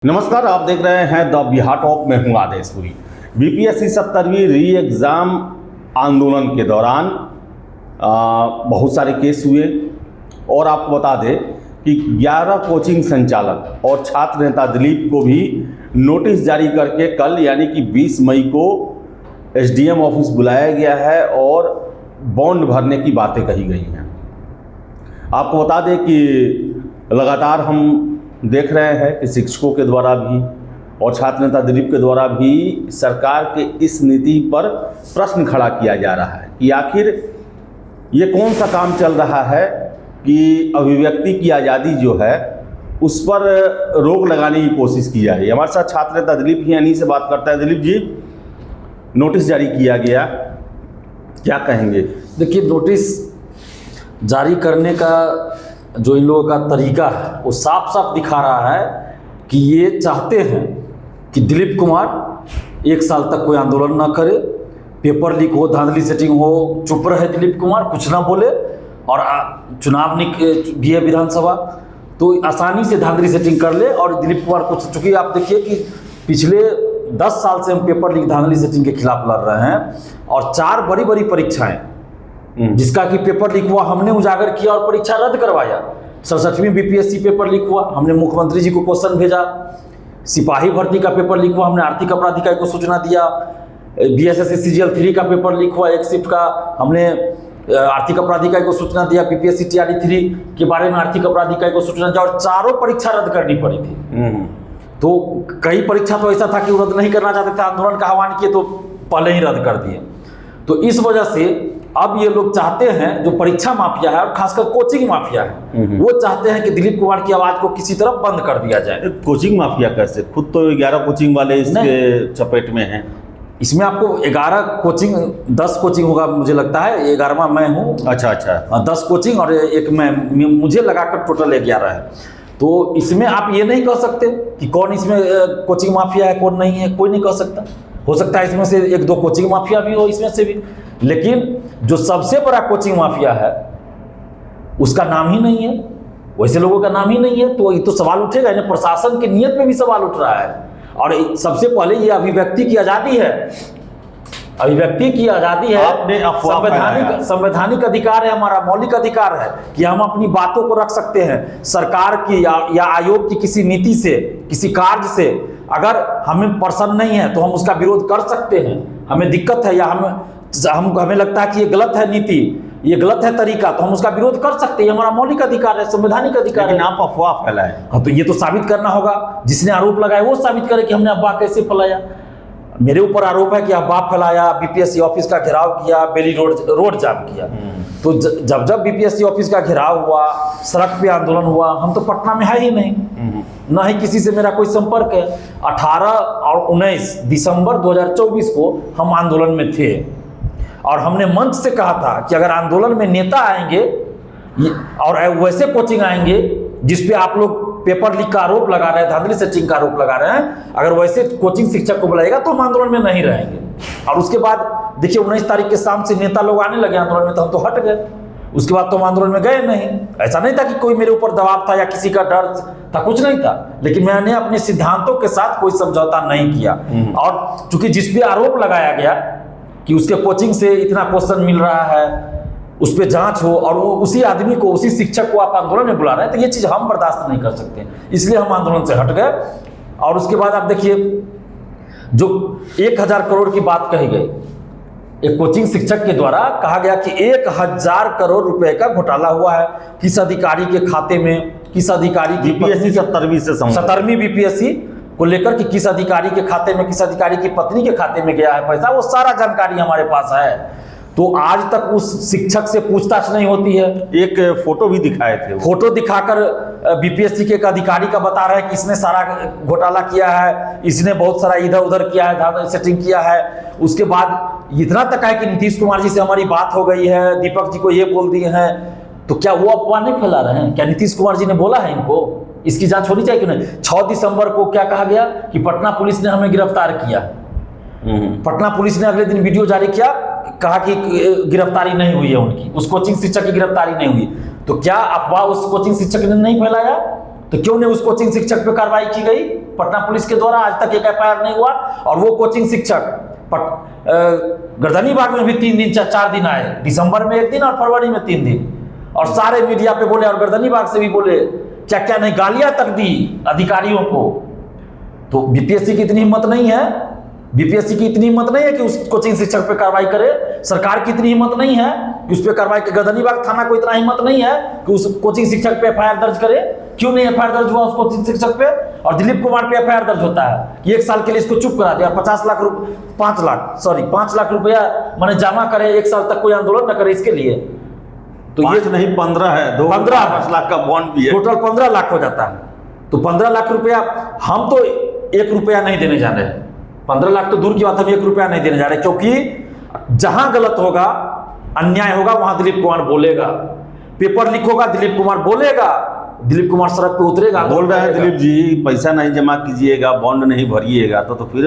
नमस्कार, आप देख रहे हैं द बिहार टॉक में हूं आदेशपुरी। बीपीएससी 70वीं री एग्ज़ाम आंदोलन के दौरान बहुत सारे केस हुए और आपको बता दें कि 11 कोचिंग संचालक और छात्र नेता दिलीप को भी नोटिस जारी करके कल यानी कि 20 मई को एसडीएम ऑफिस बुलाया गया है और बॉन्ड भरने की बातें कही गई हैं। आपको बता दें कि लगातार हम देख रहे हैं कि शिक्षकों के द्वारा भी और छात्र नेता दिलीप के द्वारा भी सरकार के इस नीति पर प्रश्न खड़ा किया जा रहा है कि आखिर ये कौन सा काम चल रहा है कि अभिव्यक्ति की आज़ादी जो है उस पर रोक लगाने की कोशिश की जा रही है। हमारे साथ छात्र नेता दिलीप ही इन्हीं से बात करता है। दिलीप जी, नोटिस जारी किया गया, क्या कहेंगे? देखिए, नोटिस जारी करने का जो इन लोगों का तरीका है वो साफ साफ दिखा रहा है कि ये चाहते हैं कि दिलीप कुमार 1 साल तक कोई आंदोलन ना करे, पेपर लीक हो, धांधली सेटिंग हो, चुप रहे दिलीप कुमार, कुछ ना बोले। और चुनाव भी है विधानसभा, तो आसानी से धांधली सेटिंग कर ले और दिलीप कुमार कुछ, चूँकि आप देखिए कि पिछले 10 साल से हम पेपर लीक धांधली सेटिंग के खिलाफ लड़ रहे हैं और 4 बड़ी बड़ी परीक्षाएं जिसका कि पेपर लीक हुआ हमने उजागर किया और परीक्षा रद्द करवाया। 67वीं बीपीएससी पेपर लीक हुआ, हमने मुख्यमंत्री जी को क्वेश्चन भेजा। सिपाही भर्ती का पेपर लीक हुआ, हमने आर्थिक अपराध इकाई को सूचना दिया। बीएसएससी सीजीएल 3 का पेपर लीक हुआ, एक शिफ्ट का, हमने आर्थिक अपराध इकाई को सूचना दिया। बीपीएससी टीआरई 3 के बारे में आर्थिक अपराध इकाई को सूचना दिया और चारों परीक्षा रद्द करनी पड़ी थी। तो कई परीक्षा तो ऐसा था कि रद्द नहीं करना चाहते थे, आंदोलन का आह्वान किए तो पहले ही रद्द कर दिए। तो इस वजह से अब ये लोग चाहते हैं, जो परीक्षा माफिया है और खासकर कोचिंग माफिया है, वो चाहते हैं कि दिलीप कुमार की आवाज को किसी तरह बंद कर दिया जाए। कोचिंग माफिया कैसे? खुद तो 11 कोचिंग वाले इसके चपेट में हैं। इसमें आपको 11 कोचिंग, 10 कोचिंग होगा मुझे लगता है, 11वां मैं हूँ। अच्छा, 10 कोचिंग और एक मैं, मुझे लगाकर टोटल 11 है। तो इसमें आप ये नहीं कह सकते कि कौन इसमें कोचिंग माफिया है कौन नहीं है, कोई नहीं कह सकता। हो सकता है इसमें से 1-2 कोचिंग माफिया भी हो इसमें से भी, लेकिन जो सबसे बड़ा कोचिंग माफिया है उसका नाम ही नहीं है, वैसे लोगों का नाम ही नहीं है। तो ये तो सवाल उठेगा, यानी प्रशासन की नीयत में भी सवाल उठ रहा है। और सबसे पहले ये अभिव्यक्ति की आज़ादी है, अभिव्यक्ति की आज़ादी है, संवैधानिक अधिकार है, हमारा मौलिक अधिकार है कि हम अपनी बातों को रख सकते हैं। सरकार की या आयोग की किसी नीति से, किसी कार्य से अगर हमें पसंद नहीं है तो हम उसका विरोध कर सकते हैं। हमें दिक्कत है या हमें लगता है कि ये गलत है नीति, ये गलत है तरीका, तो हम उसका विरोध कर सकते हैं। हमारा मौलिक अधिकार है, संवैधानिक अधिकार है। आप अफवाह फैलाए, हाँ, तो ये तो साबित करना होगा। जिसने आरोप लगाया वो साबित करे कि हमने अफवाह कैसे फैलाया। मेरे ऊपर आरोप है कि अफवाह फैलाया, बीपीएससी ऑफिस का घेराव किया, बेली रोड जाम किया। तो जब बीपीएससी ऑफिस का घेराव हुआ, सड़क पे आंदोलन हुआ, हम तो पटना में है ही नहीं, ना ही किसी से मेरा कोई संपर्क है। 18 और 19 दिसंबर 2024 को हम आंदोलन में थे और हमने मंच से कहा था कि अगर आंदोलन में नेता आएंगे और वैसे कोचिंग आएंगे जिसपे आप लोग पेपर लीक का आरोप लगा रहे हैं, धांधली सेटिंग का आरोप लगा रहे हैं, अगर वैसे कोचिंग शिक्षक को बुलाएगा तो हम आंदोलन में नहीं रहेंगे। और उसके बाद देखिए 19 तारीख के शाम से नेता लोग आने लगे आंदोलन में, तो हम तो हट गए। उसके बाद तो हम आंदोलन में गए नहीं। ऐसा नहीं था कि कोई मेरे ऊपर दबाव था या किसी का डर था, कुछ नहीं था, लेकिन मैंने अपने सिद्धांतों के साथ कोई समझौता नहीं किया। और चूंकि जिस पे आरोप लगाया गया कि उसके कोचिंग से इतना क्वेश्चन मिल रहा है, उस पर जांच हो और वो उसी आदमी को, उसी शिक्षक को आप आंदोलन में बुला रहे हैं, तो ये चीज़ हम बर्दाश्त नहीं कर सकते, इसलिए हम आंदोलन से हट गए। और उसके बाद आप देखिए जो 1000 करोड़ की बात कही गई, एक कोचिंग शिक्षक के द्वारा कहा गया कि 1000 करोड़ रुपए का घोटाला हुआ है। किस अधिकारी के खाते में, किस अधिकारी की बीपीएससी 70वीं बीपीएससी को लेकर कि किस अधिकारी के खाते में, किस अधिकारी की पत्नी के खाते में गया है पैसा, वो सारा जानकारी हमारे पास है। तो आज तक उस शिक्षक से पूछताछ नहीं होती है। एक फोटो भी दिखाए थे, फोटो दिखाकर बीपीएससी के एक अधिकारी का बता रहे हैं कि इसने सारा घोटाला किया है, इसने बहुत सारा इधर उधर किया है, धांधली सेटिंग किया है। उसके बाद इतना तक है कि नीतीश कुमार जी से हमारी बात हो गई है, दीपक जी को ये बोल दिए हैं। तो क्या वो अफवाह नहीं फैला रहे हैं? क्या नीतीश कुमार जी ने बोला है इनको? इसकी जांच होनी चाहिए कि नहीं? 6 दिसंबर को क्या कहा गया कि पटना पुलिस ने हमें गिरफ्तार किया। पटना पुलिस ने अगले दिन वीडियो जारी किया, कहा कि गिरफ्तारी नहीं हुई है उनकी, उस कोचिंग शिक्षक की गिरफ्तारी नहीं हुई। तो क्या अफवाह उस कोचिंग शिक्षक ने नहीं फैलाया? तो क्यों नहीं उस कोचिंग शिक्षक पे कार्रवाई की गई? पटना पुलिस के द्वारा, आज तक एक एफआईआर नहीं हुआ। और वो कोचिंग शिक्षक गर्दनीबाग में भी 3 दिन 4 दिन आए, दिसंबर में 1 दिन और फरवरी में 3 दिन, और सारे मीडिया पे बोले और गर्दनीबाग से भी बोले, क्या क्या नहीं, गालियां तक दी अधिकारियों को। तो बीपीएससी की इतनी हिम्मत नहीं है, बीपीएससी की इतनी हिम्मत नहीं है कि उस कोचिंग शिक्षक पे कार्रवाई करे, सरकार की इतनी हिम्मत नहीं है कि उस पे कार्रवाई करे, गर्दनीबाग थाना को इतना हिम्मत नहीं है कि उस कोचिंग शिक्षक पे एफआईआर दर्ज करे। क्यों नहीं एफआईआर दर्ज हुआ उस कोचिंग शिक्षक पे? और दिलीप कुमार पे एफआईआर दर्ज होता है कि 1 साल के लिए इसको चुप करा दिया, 5 लाख रुपया मैंने जमा करे, 1 साल तक कोई आंदोलन न करे इसके लिए। तो ये नहीं 15 है, 5 लाख का बॉन्ड भी है, टोटल 15 लाख हो जाता है। तो 15 लाख रुपया हम तो 1 रुपया नहीं देने जा रहे हैं, 15 लाख तो दूर की बात, हम 1 रुपया नहीं देने जा रहे, क्योंकि जहां गलत होगा, अन्याय होगा, वहां दिलीप कुमार बोलेगा। पेपर लीक होगा, दिलीप कुमार बोलेगा, दिलीप कुमार सड़क पे उतरेगा, बोल रहे हैं दिलीप जी पैसा नहीं जमा कीजिएगा, बॉन्ड नहीं भरिएगा तो फिर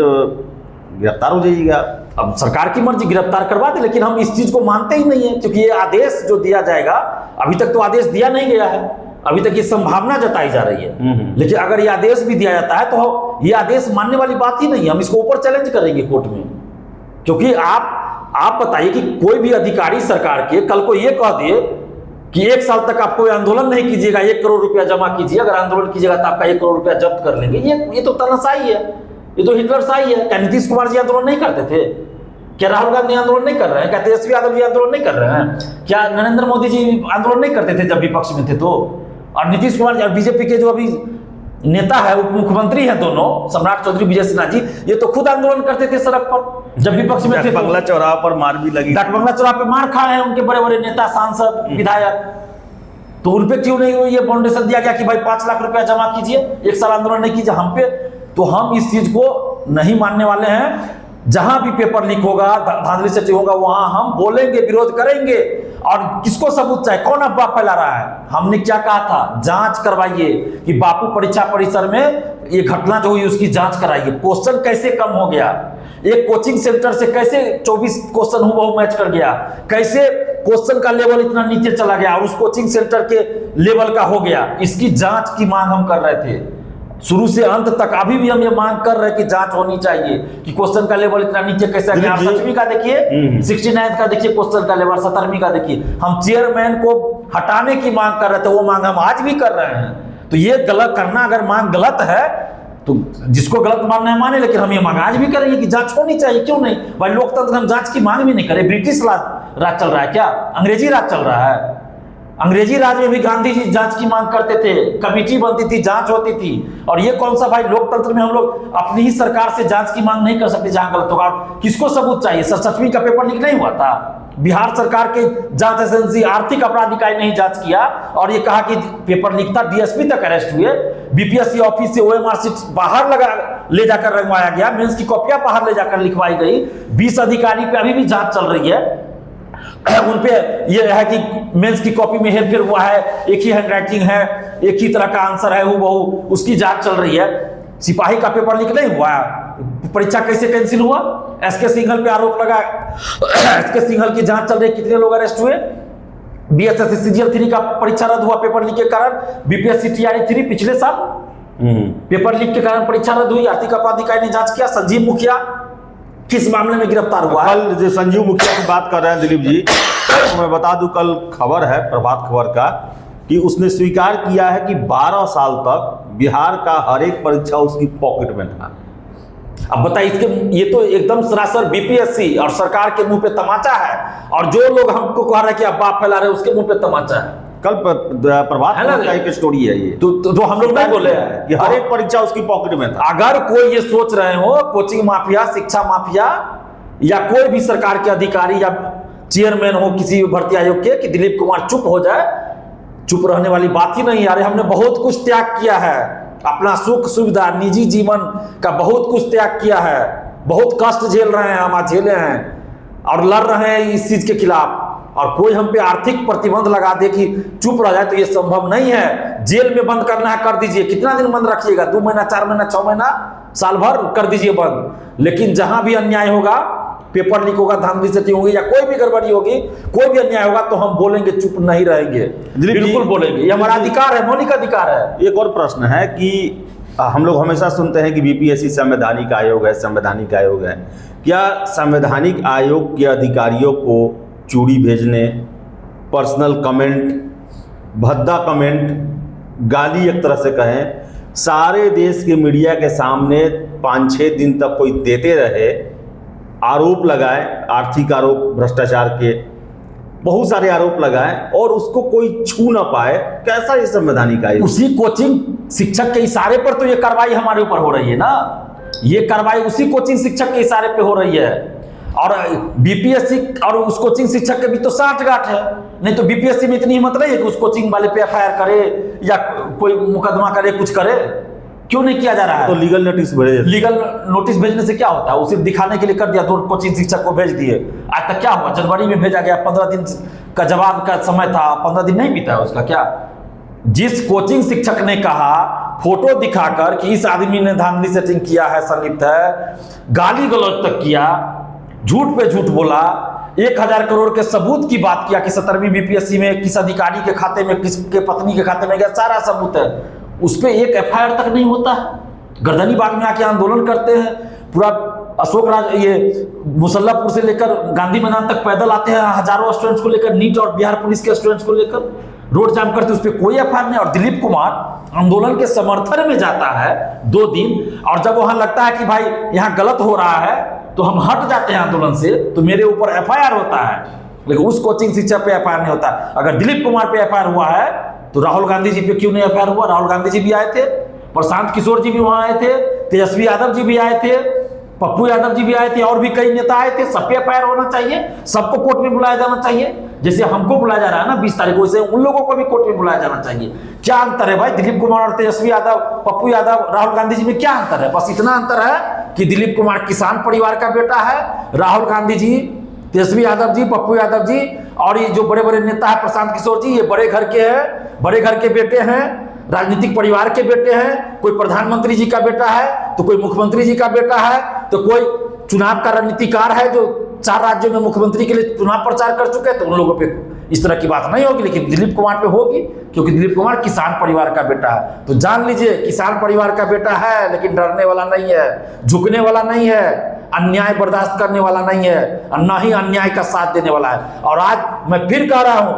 गिरफ्तार हो जाइएगा। अब सरकार की मर्जी, गिरफ्तार करवा दे, लेकिन हम इस चीज को मानते ही नहीं है, क्योंकि ये आदेश जो दिया जाएगा, अभी तक तो आदेश दिया नहीं गया है, अभी तक ये संभावना जताई जा रही है। लेकिन अगर ये आदेश भी दिया जाता है तो ये आदेश मानने वाली बात ही नहीं, हम इसको ऊपर चैलेंज करेंगे कोर्ट में। क्योंकि आप बताइए कि कोई भी अधिकारी सरकार के कल को ये कह दिए कि 1 साल तक आप कोई आंदोलन नहीं कीजिएगा, 1 करोड़ रुपया जमा कीजिए, अगर आंदोलन कीजिएगा तो आपका 1 करोड़ रुपया जब्त कर लेंगे। ये तो तानाशाही है, ये तो हिटलरशाही है। क्या नीतीश कुमार जी आंदोलन नहीं करते थे? क्या राहुल गांधी आंदोलन नहीं कर रहे हैं? क्या तेजस्वी यादव जी आंदोलन नहीं कर रहे हैं? क्या नरेंद्र मोदी जी आंदोलन नहीं करते थे जब विपक्ष में थे? तो और नीतीश कुमार जी और बीजेपी के जो अभी नेता है, उप मुख्यमंत्री है दोनों, सम्राट चौधरी, विजय सिन्हा जी, ये तो खुद आंदोलन करते थे सड़क पर जब विपक्ष में थे। बंगला चौराहा पर मार भी लगी, बंगला चौराहा पर मार खाए हैं उनके बड़े बड़े नेता, सांसद, विधायक। तो उन पे क्यों नहीं ये फाउंडेशन दिया गया कि भाई 5 लाख रुपया जमा कीजिए, 1 साल आंदोलन नहीं कीजिए हम पे? तो हम इस चीज को नहीं मानने वाले हैं। जहां भी पेपर लीक होगा, धांधली सेटिंग होगा, वहां हम बोलेंगे, विरोध करेंगे। और किसको सबूत चाहिए? कौन अफवाह फैला रहा है? हमने क्या कहा था? जांच करवाइए कि बापू परीक्षा परिसर में ये घटना जो हुई उसकी जांच कराइए। क्वेश्चन कैसे कम हो गया? एक कोचिंग सेंटर से कैसे 24 क्वेश्चन हूबहू मैच कर गया? कैसे क्वेश्चन का लेवल इतना नीचे चला गया और उस कोचिंग सेंटर के लेवल का हो गया? इसकी जांच की मांग हम कर रहे थे शुरू से अंत तक। अभी भी हम ये मांग कर रहे हैं कि जांच होनी चाहिए कि क्वेश्चन का लेवल इतना नीचे कैसे गया। 7वीं का देखिए, 69 का देखिए क्वेश्चन का लेवल, 17वीं का देखिए। हम चेयरमैन को हटाने की मांग कर रहे थे, वो मांग हम आज भी कर रहे हैं। तो ये गलत करना, अगर मांग गलत है तो जिसको गलत मानना है माने, लेकिन हम ये मांग आज भी करेंगे कि जांच होनी चाहिए। क्यों नहीं भाई? लोकतंत्र हम जांच की मांग भी नहीं करें। ब्रिटिश राज चल रहा है क्या? अंग्रेजी राज चल रहा है? अंग्रेजी राज में भी गांधी जी जांच की मांग करते थे, कमेटी बनती थी, जांच होती थी। और ये कौन सा भाई लोकतंत्र में हम लोग अपनी ही सरकार से जांच की मांग नहीं कर सकते जहां गलत होगा? किसको सबूत चाहिए? 7वीं का पेपर लीक नहीं हुआ था? बिहार सरकार के जांच एजेंसी आर्थिक अपराध इकाई ने जांच किया और ये कहा कि पेपर लीक था, डीएसपी तक अरेस्ट हुए, बीपीएससी ऑफिस से ओएमआर सीट बाहर ले जाकर रंगवाया गया, मेंस की कॉपियां बाहर ले जाकर लिखवाई गई। 20 अधिकारी पे अभी भी जांच चल रही है। उन पे ये है कि मेंस की कॉपी में हेरफेर हुआ है, एक ही हैंडराइटिंग है, एक ही तरह का आंसर है हूबहू, उसकी जांच चल रही है। सिपाही का पेपर लीक नहीं हुआ, परीक्षा कैसे कैंसिल हुआ? एसके सिंघल पे आरोप लगा, एसके सिंघल की जांच चल रही, कितने लोग अरेस्ट हुए? बीएसएससी सीजीएल 3 का परीक्षा रद्द हुआ पेपर लीक के कारण। बीपीएससी टीआरई 3 पिछले साल पेपर लीक के कारण परीक्षा रद्द हुई, आर्थिक अपराध इकाई ने जांच किया। संजीव मुखिया किस मामले में गिरफ्तार हुआ? कल जो संजीव मुखिया की बात कर रहे हैं दिलीप जी, तो मैं बता दूं कल खबर है प्रभात खबर का कि उसने स्वीकार किया है कि 12 साल तक बिहार का हर एक परीक्षा उसकी पॉकेट में था। अब बताइए, इसके ये तो एकदम सरासर बीपीएससी और सरकार के मुंह पे तमाचा है। और जो लोग हमको कह रहे हैं कि आप बाप फैला रहे हैं, उसके मुंह पे तमाचा है। कल प्रभात खबर का एक स्टोरी है ये, तो हम लोग नहीं बोले हैं कि हर एक परीक्षा उसकी पॉकेट में था। अगर कोई ये सोच रहे हो कोचिंग माफिया, शिक्षा माफिया या कोई भी सरकार के अधिकारी या चेयरमैन हो किसी भर्ती आयोग के कि दिलीप कुमार चुप हो जाए, चुप रहने वाली बात ही नहीं। यार हमने बहुत कुछ त्याग किया है, अपना सुख सुविधा, निजी जीवन का बहुत कुछ त्याग किया है, बहुत कष्ट झेल रहे हैं, हम झेले हैं और लड़ रहे हैं इस चीज के खिलाफ। और कोई हम पे आर्थिक प्रतिबंध लगा दे कि चुप रह जाए तो ये संभव नहीं है। जेल में बंद करना है कर दीजिए, कितना दिन बंद रखिएगा? 2 महीना, 4 महीना, 6 महीना, साल भर कर दीजिए बंद। लेकिन जहां भी अन्याय होगा, पेपर लीक होगा, धांधली सेटिंग होगी या कोई भी गड़बड़ी होगी, कोई भी अन्याय होगा तो हम बोलेंगे, चुप नहीं रहेंगे, बिल्कुल बोलेंगे। ये हमारा अधिकार है, मौलिक अधिकार है। एक और प्रश्न है कि हम लोग हमेशा सुनते हैं कि बीपीएससी संवैधानिक आयोग है, संवैधानिक आयोग है। क्या संवैधानिक आयोग के अधिकारियों को चूड़ी भेजने, पर्सनल कमेंट, भद्दा कमेंट, गाली एक तरह से कहें, सारे देश के मीडिया के सामने 5-6 दिन तक कोई देते रहे, आरोप लगाए, आर्थिक आरोप, भ्रष्टाचार के बहुत सारे आरोप लगाए और उसको कोई छू ना पाए, कैसा ये संवैधानिक आयोग? उसी कोचिंग शिक्षक के इशारे पर तो ये कार्रवाई हमारे ऊपर हो रही है ना। ये कार्रवाई उसी कोचिंग शिक्षक के इशारे पे हो रही है। और बीपीएससी और उस कोचिंग शिक्षक के भी तो साठगांठ है। नहीं तो बीपीएससी में इतनी हिम्मत नहीं है कि उस कोचिंग वाले पे एफआईआर करे या कोई मुकदमा करे, कुछ करे। क्यों नहीं किया जा रहा है? तो लीगल नोटिस भेजे। लीगल नोटिस भेजने से क्या होता है? उसे दिखाने के लिए कर दिया, 2 कोचिंग शिक्षक को भेज दिए। आज तक क्या हुआ? जनवरी में भेजा गया, 15 दिन का जवाब का समय था, 15 दिन नहीं बीता है उसका। क्या जिस कोचिंग शिक्षक ने कहा फोटो दिखाकर कि इस आदमी ने धांधली सेटिंग किया है, संलिप्त है, गाली गलौज तक किया, झूठ पे झूठ बोला, 1000 करोड़ के सबूत की बात किया कि 17वीं बीपीएससी में किस अधिकारी के खाते में, किसके पत्नी के खाते में गया, सारा सबूत है। उस पर एक एफआईआर तक नहीं होता है। गर्दनी बाग में आके आंदोलन करते हैं, पूरा अशोक राज ये मुसल्लापुर से लेकर गांधी मैदान तक पैदल आते हैं, हजारों स्टूडेंट्स को लेकर, नीट और बिहार पुलिस के स्टूडेंट्स को लेकर रोड जाम करते, उस पर कोई एफआईआर नहीं। और दिलीप कुमार आंदोलन के समर्थन में जाता है 2 दिन, और जब वहां लगता है कि भाई यहाँ गलत हो रहा है तो हम हट जाते हैं आंदोलन से, तो मेरे ऊपर एफआईआर होता है। लेकिन उस कोचिंग शिक्षक पे एफआईआर नहीं होता। अगर दिलीप कुमार पे एफआईआर हुआ है तो राहुल गांधी जी पे क्यों नहीं एफआईआर हुआ? राहुल गांधी जी भी आए थे, प्रशांत किशोर जी भी वहां आए थे, तेजस्वी यादव जी भी आए थे, पप्पू यादव जी भी आए थे, और भी कई नेता आए थे। सब पे एफआईआर होना चाहिए, सबको कोर्ट में बुलाया जाना चाहिए। जैसे हमको बुलाया जा रहा है ना 20 तारीख को, उन लोगों को भी कोर्ट में बुलाया जाना चाहिए। क्या अंतर है भाई दिलीप कुमार और तेजस्वी यादव, पप्पू यादव, राहुल गांधी जी में क्या अंतर है? बस इतना अंतर है कि दिलीप कुमार किसान परिवार का बेटा है, राहुल गांधी जी, तेजस्वी यादव जी, पप्पू यादव जी और ये जो बड़े बड़े नेता है प्रशांत किशोर जी, ये बड़े घर के हैं, बड़े घर के बेटे हैं, राजनीतिक परिवार के बेटे हैं। कोई प्रधानमंत्री जी का बेटा है तो कोई मुख्यमंत्री जी का बेटा है, तो कोई चुनाव का रणनीतिकार है जो 4 राज्यों में मुख्यमंत्री के लिए चुनाव प्रचार कर चुके हैं, तो उन लोगों पे इस तरह की बात नहीं होगी। लेकिन दिलीप कुमार पे होगी, क्योंकि दिलीप कुमार किसान परिवार का बेटा है। तो जान लीजिए, किसान परिवार का बेटा है लेकिन डरने वाला नहीं है, झुकने वाला नहीं है, अन्याय बर्दाश्त करने वाला नहीं है, और न ही अन्याय का साथ देने वाला है। और आज मैं फिर कह रहा हूं,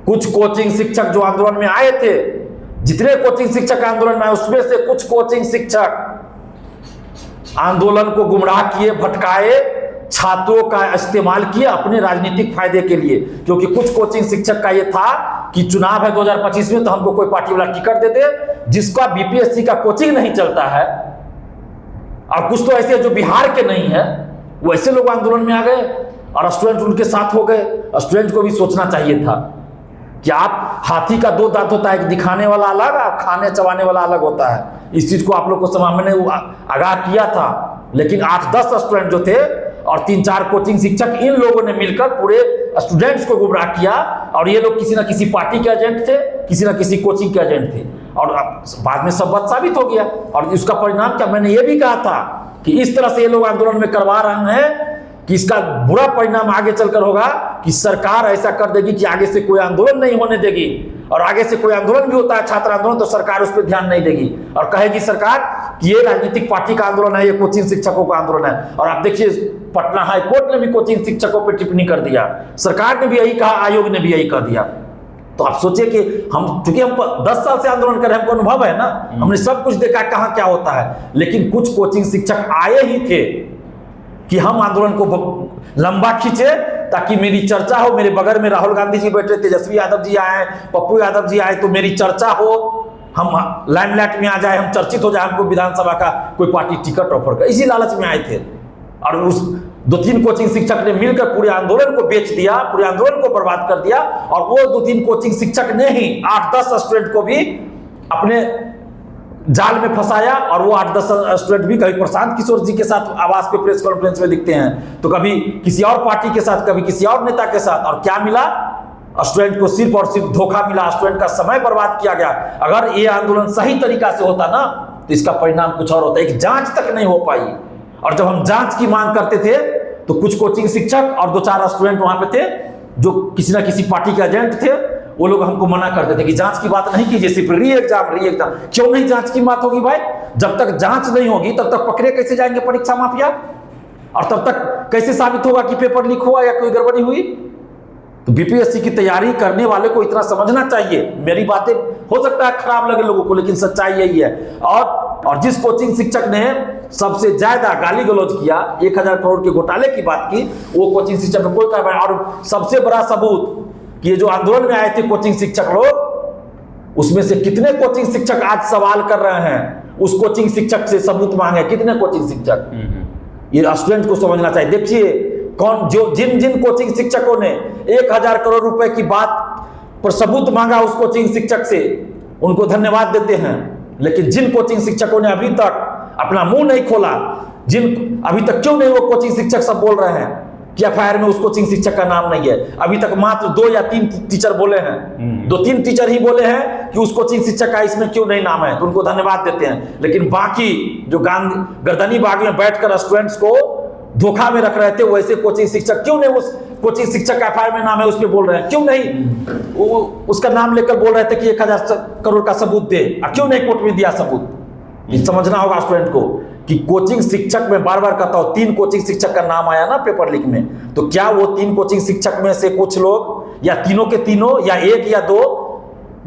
कुछ कोचिंग शिक्षक जो आंदोलन में आए थे, जितने कोचिंग शिक्षक आंदोलन में आए उसमें से कुछ कोचिंग शिक्षक आंदोलन को गुमराह किए, भटकाए, छात्रों का इस्तेमाल किया अपने राजनीतिक फायदे के लिए। क्योंकि कुछ कोचिंग शिक्षक का ये था कि चुनाव है 2025 में, तो हमको कोई पार्टी वाला टिकट दे दे, जिसका बीपीएससी का कोचिंग नहीं चलता है। और कुछ तो ऐसे जो बिहार के नहीं है, वो ऐसे लोग आंदोलन में आ गए और स्टूडेंट उनके साथ हो गए। स्टूडेंट को भी सोचना चाहिए था कि आप हाथी का 2 दांत होता है, एक दिखाने वाला अलग और खाने चबाने वाला अलग होता है। इस चीज को आप लोग को सामने आगाह किया था। लेकिन 8-10 स्टूडेंट जो थे और 3-4 कोचिंग शिक्षक, इन लोगों ने मिलकर पूरे स्टूडेंट्स को गुमराह किया। और ये लोग किसी ना किसी पार्टी के एजेंट थे, किसी ना किसी कोचिंग के एजेंट थे, और बाद में सब बात साबित हो गया। और इसका परिणाम क्या, मैंने ये भी कहा था कि इस तरह से ये लोग आंदोलन में करवा रहे हैं कि इसका बुरा परिणाम आगे चलकर होगा कि सरकार ऐसा कर देगी कि आगे से कोई आंदोलन नहीं होने देगी। और आगे से कोई आंदोलन भी होता है, छात्र आंदोलन, तो सरकार उस पर ध्यान नहीं देगी और कहेगी सरकार कि ये राजनीतिक पार्टी का आंदोलन है, ये कोचिंग शिक्षकों का आंदोलन है। और आप देखिए, पटना हाई कोर्ट ने भी कोचिंग शिक्षकों पर टिप्पणी कर दिया, सरकार ने भी यही कहा, आयोग ने भी यही कह दिया। तो आप सोचिए कि चूंकि हम 10 साल से आंदोलन कर रहे हैं, हमको अनुभव है ना, हमने सब कुछ देखा कहां क्या होता है। लेकिन कुछ कोचिंग शिक्षक आए ही थे कि हम आंदोलन को लंबा खींचे ताकि मेरी चर्चा हो। मेरे बगल में राहुल गांधी जी बैठे, तेजस्वी यादव जी आए, पप्पू यादव जी आए, तो मेरी चर्चा हो, हम लाइमलाइट में आ जाए, हम चर्चित हो जाए, हमको विधानसभा का कोई पार्टी टिकट ऑफर कर, इसी लालच में आए थे। और उस 2-3 कोचिंग शिक्षक ने मिलकर पूरे आंदोलन को बेच दिया, पूरे आंदोलन को बर्बाद कर दिया। और वो 2-3 कोचिंग शिक्षक ने ही 8-10 स्टूडेंट को भी अपने जाल में फंसाया। और वो 8-10 स्टूडेंट भी कभी प्रशांत किशोर जी के साथ आवास पे प्रेस कॉन्फ्रेंस में दिखते हैं, तो कभी किसी और पार्टी के साथ, कभी किसी और नेता के साथ। और क्या मिला? स्टूडेंट को सिर्फ और सिर्फ धोखा मिला, स्टूडेंट का समय बर्बाद किया गया। अगर ये आंदोलन सही तरीका से होता ना, तो इसका परिणाम कुछ और होता। एक जांच तक नहीं हो पाई। और जब हम जांच की मांग करते थे तो कुछ कोचिंग शिक्षक और 2-4 स्टूडेंट वहां पे थे जो किसी ना किसी पार्टी के एजेंट थे, वो लोग हमको मना करते थे कि जांच की बात नहीं कीजिए, सिर्फ री एग्जाम। क्यों नहीं जांच की बात होगी भाई? जब तक जांच नहीं होगी तब तक पकड़े कैसे जाएंगे परीक्षा माफिया, और तब तक कैसे साबित होगा कि पेपर लीक हुआ या कोई गड़बड़ी हुई? तो बीपीएससी की तैयारी करने वाले को इतना समझना चाहिए। मेरी बातें हो सकता है खराब लगे लोगों को, लेकिन सच्चाई यही है। और जिस कोचिंग शिक्षक ने सबसे ज्यादा गाली गलौज किया, 1000 करोड़ के घोटाले की बात की, वो कोचिंग शिक्षक में कोई कार्रवाई। और सबसे बड़ा सबूत कि ये जो आंदोलन में आए थे कोचिंग शिक्षक लोग, उसमें से कितने कोचिंग शिक्षक आज सवाल कर रहे हैं, उस कोचिंग शिक्षक से सबूत मांगे। कितने कोचिंग शिक्षक, ये स्टूडेंट को समझना चाहिए। देखिए कौन जो जिन कोचिंग शिक्षकों ने 1000 करोड़ रुपए की बात पर सबूत मांगा उस कोचिंग शिक्षक से, उनको धन्यवाद देते हैं। लेकिन जिन कोचिंग शिक्षकों ने अभी तक अपना मुंह नहीं खोला, अभी तक क्यों नहीं, वो कोचिंग शिक्षक सब बोल रहे हैं कि एफआईआर में उस कोचिंग शिक्षक का नाम नहीं है। अभी तक मात्र 2 या 3 टीचर बोले हैं, 2-3 टीचर ही बोले हैं कि उस कोचिंग शिक्षक का इसमें क्यों नहीं नाम है, तो उनको धन्यवाद देते हैं। लेकिन बाकी जो गर्दनी बाग में बैठकर स्टूडेंट्स को धोखा में रख रहे थे, वैसे कोचिंग शिक्षक क्यों नहीं उस कोचिंग शिक्षक का एफआईआर में नाम है उस पर बोल रहे हैं? क्यों नहीं उसका नाम लेकर बोल रहे थे कि 1000 करोड़ का सबूत दे, क्यों नहीं कोर्ट में दिया सबूत? ये समझना होगा स्टूडेंट को कि कोचिंग शिक्षक में बार बार कहता हूं, 3 कोचिंग शिक्षक का नाम आया ना पेपर लीक में, तो क्या वो 3 कोचिंग शिक्षक में से कुछ लोग या तीनों के तीनों या 1 या 2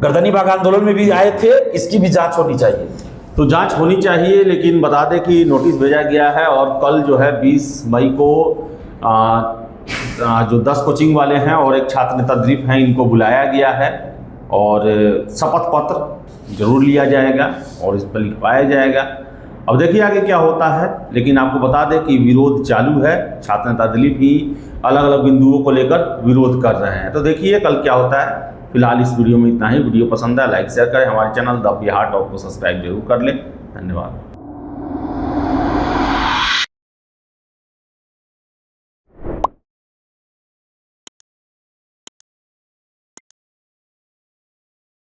गर्दनी बाग आंदोलन में भी आए थे? इसकी भी जांच होनी चाहिए। तो जांच होनी चाहिए, लेकिन बता दें कि नोटिस भेजा गया है और कल जो है 20 मई को जो 10 कोचिंग वाले हैं और एक छात्र नेता द्वीप हैं, इनको बुलाया गया है और शपथ पत्र जरूर लिया जाएगा और इस पर लिखवाया जाएगा। अब देखिए आगे क्या होता है, लेकिन आपको बता दें कि विरोध चालू है। छात्र नेता दिलीप ही अलग अलग बिंदुओं को लेकर विरोध कर रहे हैं। तो देखिए कल क्या होता है। फिलहाल इस वीडियो में इतना ही। वीडियो पसंद है लाइक शेयर करें, हमारे चैनल द बिहार टॉक को सब्सक्राइब जरूर कर लें। धन्यवाद।